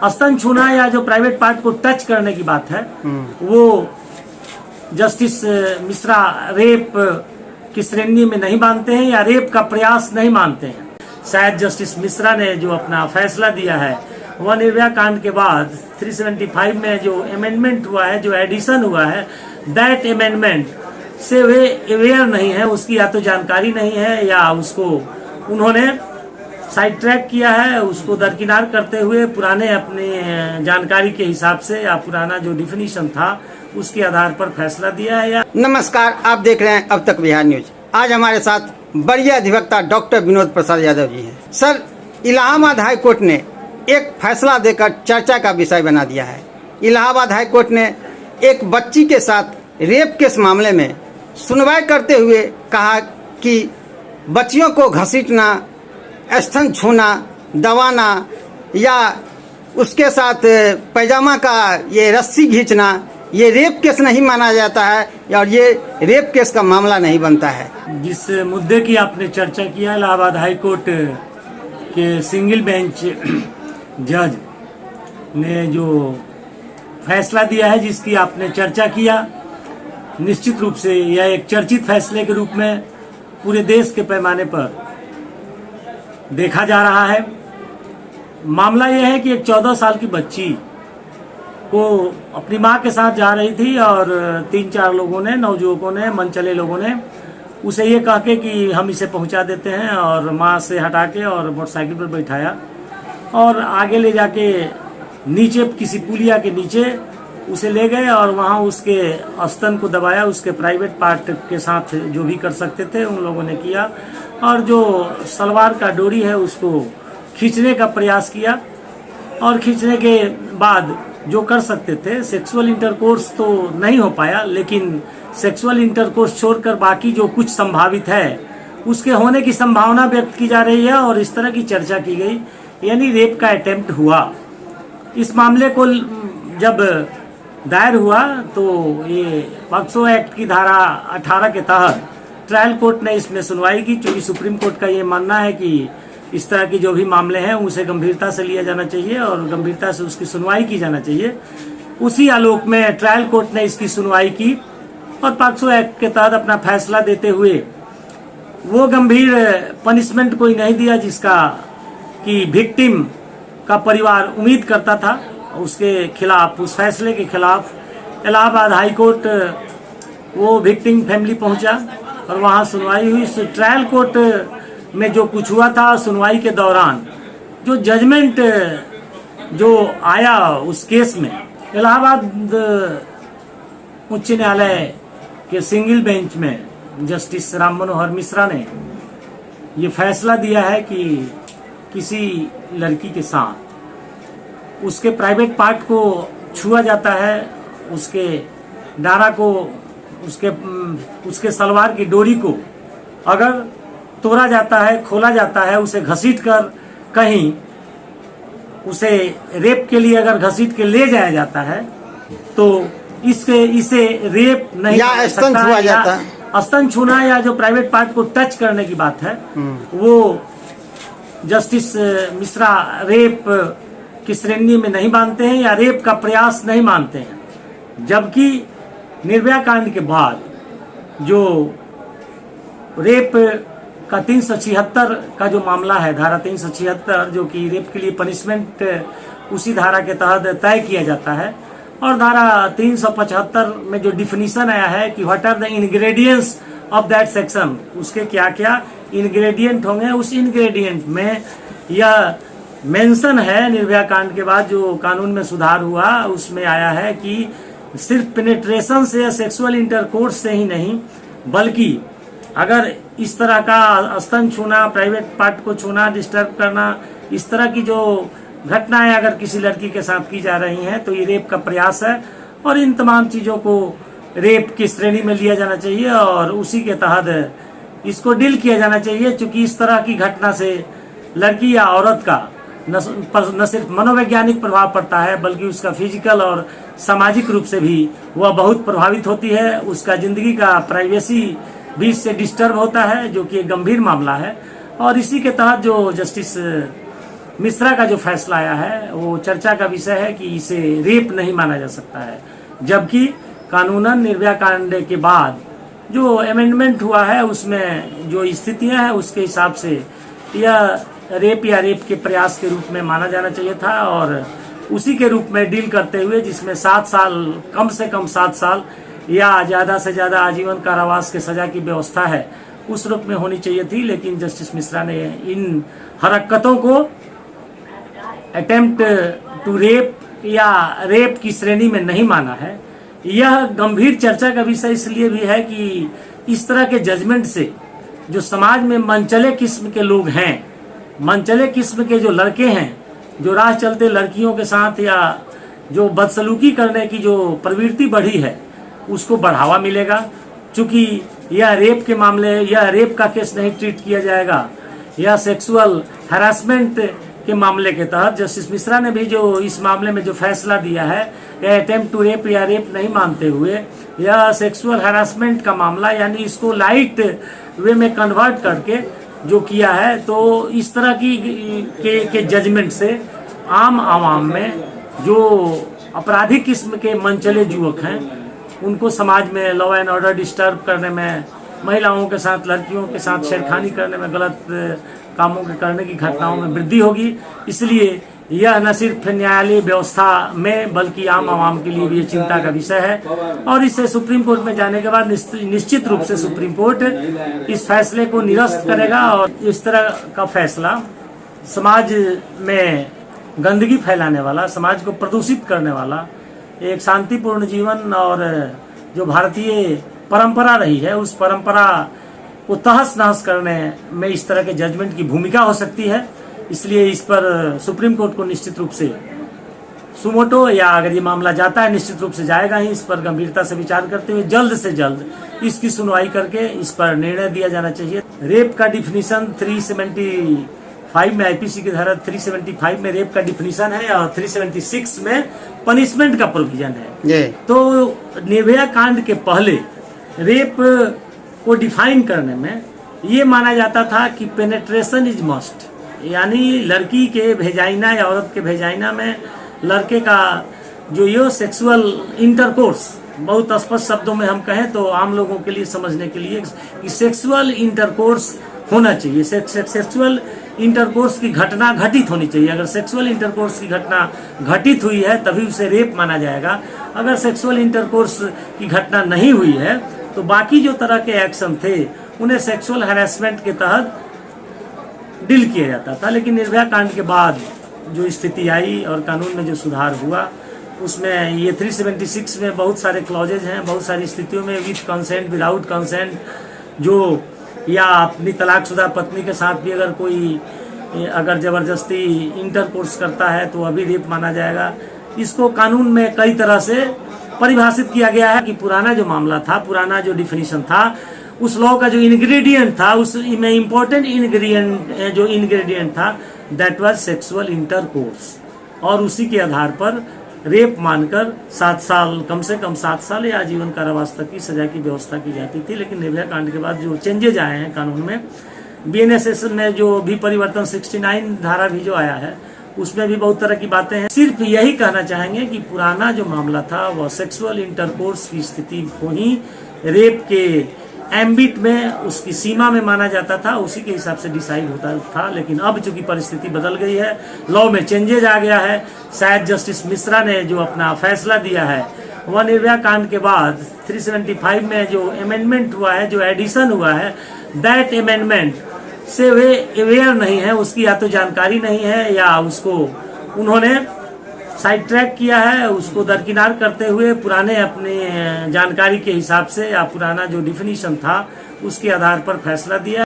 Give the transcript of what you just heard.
स्तन छूना या जो प्राइवेट पार्ट को टच करने की बात है वो जस्टिस मिश्रा रेप की श्रेणी में नहीं मानते हैं या रेप का प्रयास नहीं मानते हैं। शायद जस्टिस मिश्रा ने जो अपना फैसला दिया है वह निर्भया कांड के बाद 375 में जो अमेंडमेंट हुआ है, जो एडिशन हुआ है, दैट अमेंडमेंट से वे अवेयर नहीं है, उसकी या तो जानकारी नहीं है या उसको उन्होंने साइड ट्रैक किया है, उसको दरकिनार करते हुए पुराने अपने जानकारी के हिसाब से या पुराना जो डिफिनीशन था उसके आधार पर फैसला दिया है। या नमस्कार, आप देख रहे हैं अब तक बिहार न्यूज। आज हमारे साथ वरीय अधिवक्ता डॉक्टर विनोद प्रसाद यादव जी हैं। सर, इलाहाबाद हाई कोर्ट ने एक फैसला देकर चर्चा का विषय बना दिया है। इलाहाबाद हाई कोर्ट ने एक बच्ची के साथ रेप केस मामले में सुनवाई करते हुए कहा कि बच्चियों को घसीटना, स्तन छूना, दबाना या उसके साथ पैजामा का ये रस्सी खींचना ये रेप केस नहीं माना जाता है और ये रेप केस का मामला नहीं बनता है। जिस मुद्दे की आपने चर्चा किया, इलाहाबाद हाई कोर्ट के सिंगल बेंच जज ने जो फैसला दिया है जिसकी आपने चर्चा किया, निश्चित रूप से यह एक चर्चित फैसले के रूप में पूरे देश के पैमाने पर देखा जा रहा है। मामला यह है कि एक 14 साल की बच्ची को अपनी मां के साथ जा रही थी और 3-4 लोगों ने, नवयुवकों ने, मनचले लोगों ने उसे ये कह के कि हम इसे पहुंचा देते हैं और मां से हटा के और मोटरसाइकिल पर बैठाया और आगे ले जाके नीचे किसी पुलिया के नीचे उसे ले गए और वहां उसके स्तन को दबाया, उसके प्राइवेट पार्ट के साथ जो भी कर सकते थे उन लोगों ने किया और जो सलवार का डोरी है उसको खींचने का प्रयास किया और खींचने के बाद जो कर सकते थे, सेक्सुअल इंटरकोर्स तो नहीं हो पाया, लेकिन सेक्सुअल इंटरकोर्स छोड़कर बाकी जो कुछ संभावित है उसके होने की संभावना व्यक्त की जा रही है और इस तरह की चर्चा की गई, यानी रेप का अटेम्प्ट हुआ। इस मामले को जब दायर हुआ तो ये पॉक्सो एक्ट की धारा 18 के तहत ट्रायल कोर्ट ने इसमें सुनवाई की। चूंकि सुप्रीम कोर्ट का ये मानना है कि इस तरह की जो भी मामले हैं उसे गंभीरता से लिया जाना चाहिए और गंभीरता से उसकी सुनवाई की जाना चाहिए, उसी आलोक में ट्रायल कोर्ट ने इसकी सुनवाई की और पॉक्सो एक्ट के तहत अपना फैसला देते हुए वो गंभीर पनिशमेंट कोई नहीं दिया जिसका कि विक्टिम का परिवार उम्मीद करता था। उसके खिलाफ, उस फैसले के खिलाफ इलाहाबाद हाई कोर्ट वो विक्टिम फैमिली पहुंचा और वहां सुनवाई हुई। इस ट्रायल कोर्ट में जो कुछ हुआ था, सुनवाई के दौरान जो जजमेंट जो आया उस केस में, इलाहाबाद उच्च न्यायालय के सिंगल बेंच में जस्टिस राम मनोहर मिश्रा ने ये फैसला दिया है कि किसी लड़की के साथ उसके प्राइवेट पार्ट को छुआ जाता है, उसके डारा को, उसके सलवार की डोरी को अगर तोड़ा जाता है, खोला जाता है, उसे घसीट कर कहीं उसे रेप के लिए अगर घसीट के ले जाया जाता है तो इसे रेप नहीं या स्तन छुआ जाता है। स्तन छूना या जो प्राइवेट पार्ट को टच करने की बात है वो जस्टिस मिश्रा रेप की श्रेणी में नहीं मानते हैं या रेप का प्रयास नहीं मानते हैं। जबकि निर्भया कांड के बाद जो रेप का 376 का जो मामला है, धारा 376 जो कि रेप के लिए पनिशमेंट उसी धारा के तहत तय किया जाता है और धारा 375 में जो डिफिनीशन आया है कि what are the ingredients of that section, उसके क्या क्या इंग्रेडिएंट होंगे, उस इंग्रेडिएंट में यह मेंशन है। निर्भया कांड के बाद जो कानून में सुधार हुआ उसमें आया है कि सिर्फ पेनिट्रेशन से या सेक्सुअल इंटरकोर्स से ही नहीं, बल्कि अगर इस तरह का स्तन छूना, प्राइवेट पार्ट को छूना, डिस्टर्ब करना, इस तरह की जो घटनाएं अगर किसी लड़की के साथ की जा रही हैं तो ये रेप का प्रयास है और इन तमाम चीज़ों को रेप की श्रेणी में लिया जाना चाहिए और उसी के तहत इसको डील किया जाना चाहिए। चूँकि इस तरह की घटना से लड़की या औरत का न सिर्फ मनोवैज्ञानिक प्रभाव पड़ता है बल्कि उसका फिजिकल और सामाजिक रूप से भी वह बहुत प्रभावित होती है। उसका जिंदगी का प्राइवेसी भी इससे डिस्टर्ब होता है, जो कि एक गंभीर मामला है। और इसी के तहत जो जस्टिस मिश्रा का जो फैसला आया है वो चर्चा का विषय है कि इसे रेप नहीं माना जा सकता है, जबकि कानूनन निर्भया कांड के बाद जो अमेंडमेंट हुआ है उसमें जो स्थितियां हैं उसके हिसाब से यह रेप या रेप के प्रयास के रूप में माना जाना चाहिए था, और उसी के रूप में डील करते हुए जिसमें 7 साल, कम से कम 7 साल या ज़्यादा से ज़्यादा आजीवन कारावास के सज़ा की व्यवस्था है उस रूप में होनी चाहिए थी। लेकिन जस्टिस मिश्रा ने इन हरकतों को अटेम्प्ट टू रेप या रेप की श्रेणी में नहीं माना है। यह गंभीर चर्चा का विषय इसलिए भी है कि इस तरह के जजमेंट से जो समाज में मनचले किस्म के लोग हैं, मनचले किस्म के जो लड़के हैं, जो राह चलते लड़कियों के साथ या जो बदसलूकी करने की जो प्रवृत्ति बढ़ी है उसको बढ़ावा मिलेगा। चूँकि यह रेप के मामले, यह रेप का केस नहीं ट्रीट किया जाएगा, यह सेक्सुअल हैरासमेंट के मामले के तहत जस्टिस मिश्रा ने भी जो इस मामले में जो फैसला दिया है, यह अटेम्प्ट टू रेप या रेप नहीं मानते हुए यह सेक्सुअल हैरासमेंट का मामला, यानी इसको लाइट वे में कन्वर्ट करके जो किया है, तो इस तरह के जजमेंट से आम आवाम में जो आपराधिक किस्म के मनचले युवक हैं उनको समाज में लॉ एंड ऑर्डर डिस्टर्ब करने में, महिलाओं के साथ, लड़कियों के साथ छेड़खानी करने में, गलत कामों के करने की घटनाओं में वृद्धि होगी। इसलिए यह न सिर्फ न्यायालय व्यवस्था में बल्कि आम आवाम के लिए भी ये चिंता का विषय है, और इसे सुप्रीम कोर्ट में जाने के बाद निश्चित रूप से सुप्रीम कोर्ट इस फैसले को निरस्त करेगा। और इस तरह का फैसला समाज में गंदगी फैलाने वाला, समाज को प्रदूषित करने वाला, एक शांतिपूर्ण जीवन और जो भारतीय परंपरा रही है उस परंपरा को तहस नहस करने में इस तरह के जजमेंट की भूमिका हो सकती है। इसलिए इस पर सुप्रीम कोर्ट को निश्चित रूप से सुमोटो, या अगर ये मामला जाता है निश्चित रूप से जाएगा ही, इस पर गंभीरता से विचार करते हुए जल्द से जल्द इसकी सुनवाई करके इस पर निर्णय दिया जाना चाहिए। रेप का डिफिनीशन 375 में, आईपीसी की धारा 375 में रेप का डिफिनीशन है और 376 में पनिशमेंट का प्रोविजन है। तो निर्भया कांड के पहले रेप को डिफाइन करने में ये माना जाता था कि पेनेट्रेशन इज मस्ट, यानी लड़की के भेजाइना या औरत के भेजाइना में लड़के का जो ये सेक्सुअल इंटरकोर्स, बहुत स्पष्ट शब्दों में हम कहें तो आम लोगों के लिए समझने के लिए कि सेक्सुअल इंटरकोर्स होना चाहिए, सेक्सुअल इंटरकोर्स की घटना घटित होनी चाहिए। अगर सेक्सुअल इंटरकोर्स की घटना घटित हुई है तभी उसे रेप माना जाएगा। अगर सेक्सुअल इंटरकोर्स की घटना नहीं हुई है तो बाकी जो तरह के एक्शन थे उन्हें सेक्सुअल हैरेसमेंट के तहत डील किया जाता था। लेकिन निर्भया कांड के बाद जो स्थिति आई और कानून में जो सुधार हुआ उसमें ये 376 में बहुत सारे क्लॉजेज हैं, बहुत सारी स्थितियों में विथ कंसेंट, विदाउट कंसेंट, जो या अपनी तलाकशुदा पत्नी के साथ भी अगर कोई अगर ज़बरदस्ती इंटरकोर्स करता है तो अभी रेप माना जाएगा। इसको कानून में कई तरह से परिभाषित किया गया है कि पुराना जो मामला था, पुराना जो डिफिनीशन था, उस लॉ का जो इंग्रेडिएंट था उसमें इम्पोर्टेंट इंग्रेडिएंट था दैट वाज सेक्सुअल इंटरकोर्स, और उसी के आधार पर रेप मानकर 7 साल, कम से कम 7 साल या आजीवन कारावास तक की सजा की व्यवस्था की जाती थी। लेकिन निर्भया कांड के बाद जो चेंजेज आए हैं कानून में, बीएनएसएस में जो भी परिवर्तन 69 धारा भी जो आया है उसमें भी बहुत तरह की बातें हैं। सिर्फ यही कहना चाहेंगे कि पुराना जो मामला था वह सेक्सुअल इंटरकोर्स की स्थिति को ही रेप के एम्बिट में, उसकी सीमा में माना जाता था, उसी के हिसाब से डिसाइड होता था। लेकिन अब चूंकि परिस्थिति बदल गई है, लॉ में चेंजेज आ गया है, शायद जस्टिस मिश्रा ने जो अपना फैसला दिया है वह निर्भया कांड के बाद 375 में जो अमेंडमेंट हुआ है, जो एडिशन हुआ है, दैट अमेंडमेंट से वे अवेयर नहीं है, उसकी या तो जानकारी नहीं है या उसको उन्होंने साइड ट्रैक किया है, उसको दरकिनार करते हुए पुराने अपने जानकारी के हिसाब से या पुराना जो डिफिनीशन था उसके आधार पर फैसला दिया।